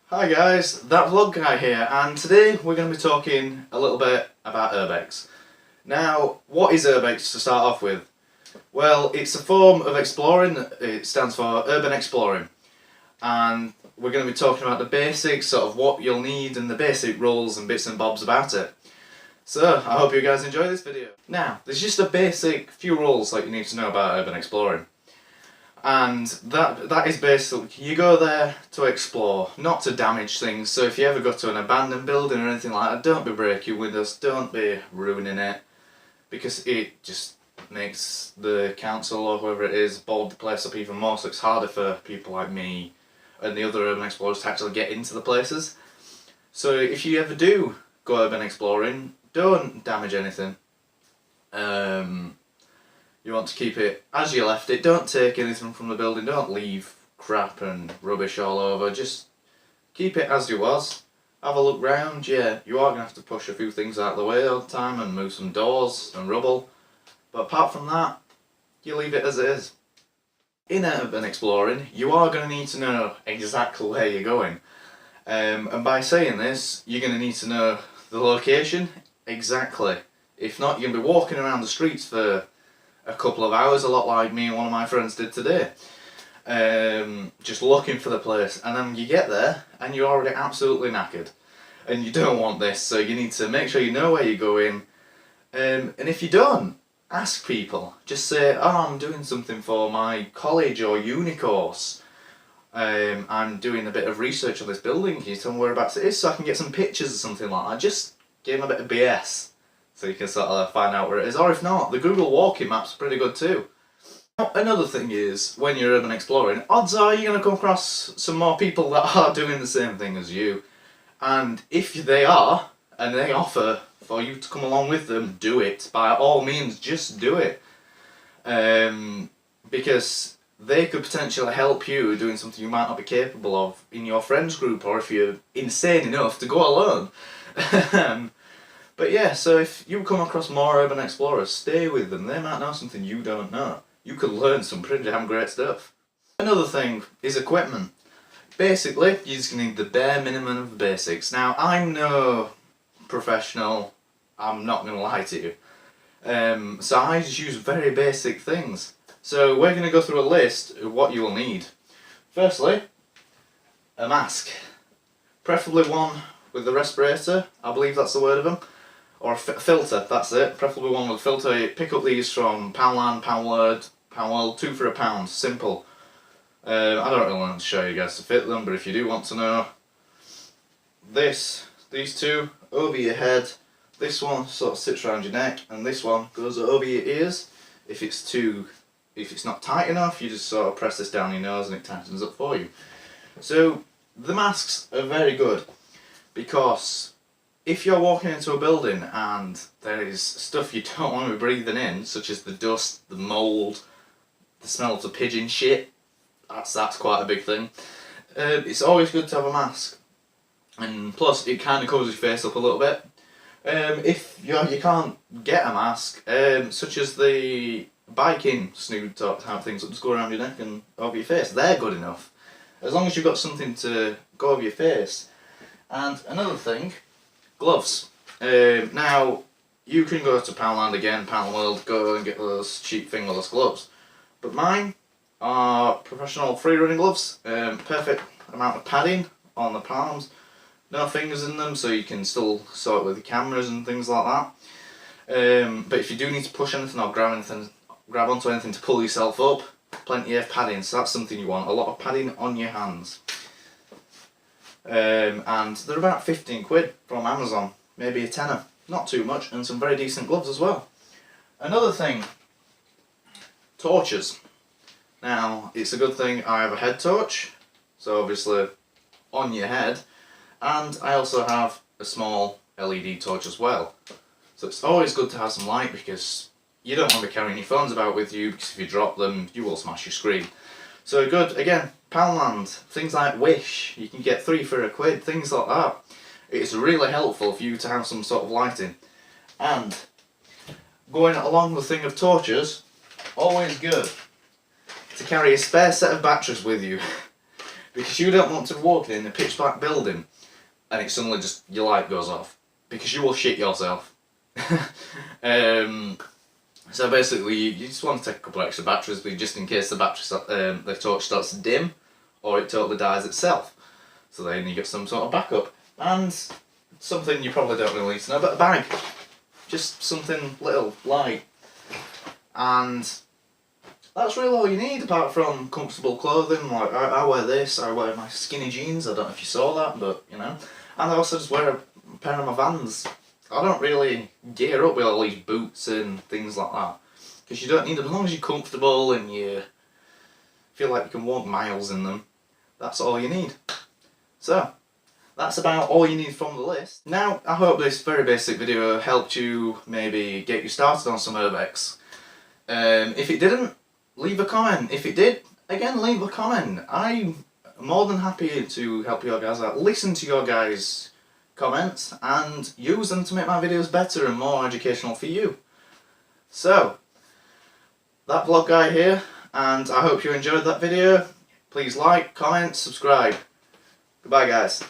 Hi guys, that vlog guy here, and today we're going to be talking a little bit about Urbex. Now, what is Urbex to start off with? Well, it's a form of exploring. It stands for urban exploring, and we're going to be talking about the basics, sort of what you'll need and the basic rules and bits and bobs about it. So, I hope you guys enjoy this video. Now, there's just a basic few rules that you need to know about urban exploring. And that is basically, you go there to explore, not to damage things. So if you ever go to an abandoned building or anything like that, don't be breaking windows, don't be ruining it, because it just makes the council or whoever it is board the place up even more, so it's harder for people like me and the other urban explorers to actually get into the places. So if you ever do go urban exploring, don't damage anything. You want to keep it as you left it, don't take anything from the building, don't leave crap and rubbish all over, just keep it as it was. Have a look round. Yeah, you are going to have to push a few things out of the way all the time and move some doors and rubble, but apart from that, you leave it as it is. In urban exploring, you are going to need to know exactly where you're going, and by saying this, you're going to need to know the location exactly. If not, you're going to be walking around the streets for a couple of hours, a lot like me and one of my friends did today, just looking for the place, and then you get there and you're already absolutely knackered, and you don't want this, so you need to make sure you know where you're going, and if you don't, ask people. Just say, oh, I'm doing something for my college or uni course, I'm doing a bit of research on this building, can you tell me whereabouts it is so I can get some pictures or something like that. Just give them a bit of BS so you can sort of find out where it is, or if not, the Google walking map's pretty good too. Now, another thing is, when you're urban exploring, odds are you're going to come across some more people that are doing the same thing as you, and if they are, and they offer for you to come along with them, do it. By all means, just do it, because they could potentially help you doing something you might not be capable of in your friends group, or if you're insane enough to go alone. But yeah, so if you come across more urban explorers, stay with them. They might know something you don't know. You could learn some pretty damn great stuff. Another thing is equipment. Basically, you're just going to need the bare minimum of the basics. Now, I'm no professional, I'm not going to lie to you. So I just use very basic things. So we're going to go through a list of what you will need. Firstly, a mask. Preferably one with the respirator, I believe that's the word of them. Or a filter, that's it, preferably one with a filter. You pick up these from Poundland, Poundworld, 2 for £1, simple. I don't really want to show you guys to fit them, but if you do want to know, these two over your head, this one sort of sits around your neck, and this one goes over your ears. If it's not tight enough, you just sort of press this down your nose and it tightens up for you. So the masks are very good, because if you're walking into a building and there is stuff you don't want to be breathing in, such as the dust, the mould, the smell of the pigeon shit, that's quite a big thing, it's always good to have a mask. And plus, it kind of covers your face up a little bit. If you can't get a mask, such as the biking snood type things that just go around your neck and over your face, they're good enough. As long as you've got something to go over your face. And another thing, gloves. Now, you can go to Poundland again, Poundworld, go and get those cheap fingerless gloves. But mine are professional free running gloves, perfect amount of padding on the palms, no fingers in them, so you can still sort with the cameras and things like that. But if you do need to push anything or grab onto anything to pull yourself up, plenty of padding, so that's something you want, a lot of padding on your hands. And they're about 15 quid from Amazon, maybe a tenner, not too much, and some very decent gloves as well. Another thing, torches. Now, it's a good thing I have a head torch, so obviously on your head, and I also have a small LED torch as well. So it's always good to have some light, because you don't want to be carrying your phones about with you, because if you drop them, you will smash your screen. So good, again, Poundland, things like Wish, you can get 3 for £1, things like that. It's really helpful for you to have some sort of lighting. And going along the thing of torches, always good to carry a spare set of batteries with you. Because you don't want to walk in a pitch black building and it suddenly just, your light goes off. Because you will shit yourself. So basically you just want to take a couple of extra batteries just in case the the torch starts to dim or it totally dies itself. So then you get some sort of backup. And something you probably don't really need to know, but a bag. Just something little, light. And that's really all you need apart from comfortable clothing. Like I wear this, I wear my skinny jeans, I don't know if you saw that, but you know. And I also just wear a pair of my Vans. I don't really gear up with all these boots and things like that. Because you don't need them, as long as you're comfortable and you feel like you can walk miles in them. That's all you need. So, that's about all you need from the list. Now, I hope this very basic video helped you maybe get you started on some Urbex. If it didn't, leave a comment. If it did, again, leave a comment. I'm more than happy to help your guys out. Listen to your guys' comments and use them to make my videos better and more educational for you. So, that vlog guy here, and I hope you enjoyed that video. Please like, comment, subscribe. Goodbye guys.